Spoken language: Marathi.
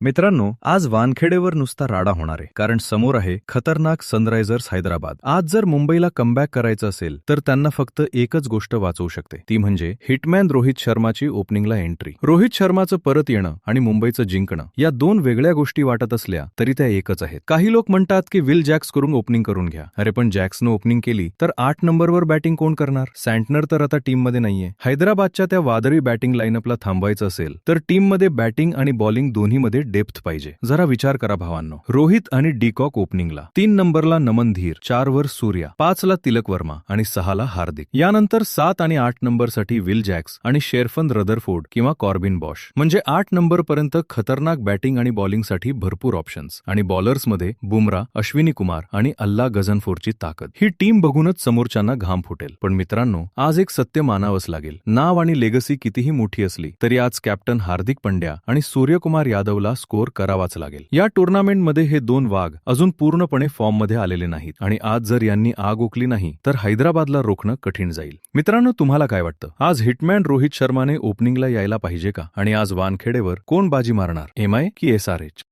मित्रांनो, आज वानखेडेवर नुसता राडा होणार आहे, कारण समोर आहे खतरनाक सनरायझर्स हैदराबाद. आज जर मुंबईला कमबॅक करायचं असेल तर त्यांना फक्त एकच गोष्ट वाचवू शकते, ती म्हणजे हिटमॅन रोहित शर्माची ओपनिंगला एंट्री. रोहित शर्माचं परत येणं आणि मुंबईचं जिंकणं या दोन वेगळ्या गोष्टी वाटत असल्या तरी त्या एकच आहेत. काही लोक म्हणतात की विल जॅक्स करून ओपनिंग करून घ्या. अरे पण जॅक्सनं ओपनिंग केली तर 8 नंबरवर बॅटिंग कोण करणार? सँटनर तर आता टीममध्ये नाहीये. हैदराबादच्या त्या वादळी बॅटिंग लाईनअपला थांबवायचं असेल तर टीममध्ये बॅटिंग आणि बॉलिंग दोन्हीमध्ये डेप्थ पाहिजे. जरा विचार करा भावांनो. रोहित आणि डीकॉक ओपनिंगला, 3 नंबरला नमन धीर, 4 वर सूर्या, 5 ला तिलक वर्मा आणि 6 ला हार्दिक. यानंतर 7 आणि 8 नंबरसाठी विल जॅक्स आणि शेरफन रदरफोर्ड किंवा कॉर्बिन बॉश. म्हणजे 8 नंबरपर्यंत खतरनाक बॅटिंग आणि बॉलिंगसाठी भरपूर ऑप्शन्स. आणि बॉलर्समध्ये बुमरा, अश्विनी कुमार आणि अल्ला गझनफोरची ताकद. ही टीम बघूनच समोरच्यांना घाम फुटेल. पण मित्रांनो, आज एक सत्य मानावंच लागेल. नाव आणि लेगसी कितीही मोठी असली तरी आज कॅप्टन हार्दिक पंड्या आणि सूर्यकुमार यादवला स्कोर करावाच लागेल. या टुर्नामेंटमध्ये हे दोन वाघ अजून पूर्णपणे फॉर्ममध्ये आलेले नाहीत आणि आज जर यांनी आग ओकली नाही तर हैदराबादला रोखणं कठीण जाईल. मित्रांनो, तुम्हाला काय वाटतं? आज हिटमॅन रोहित शर्माने ओपनिंगला यायला पाहिजे का? आणि आज वानखेडेवर कोण बाजी मारणार? एमआय की एसआरएच?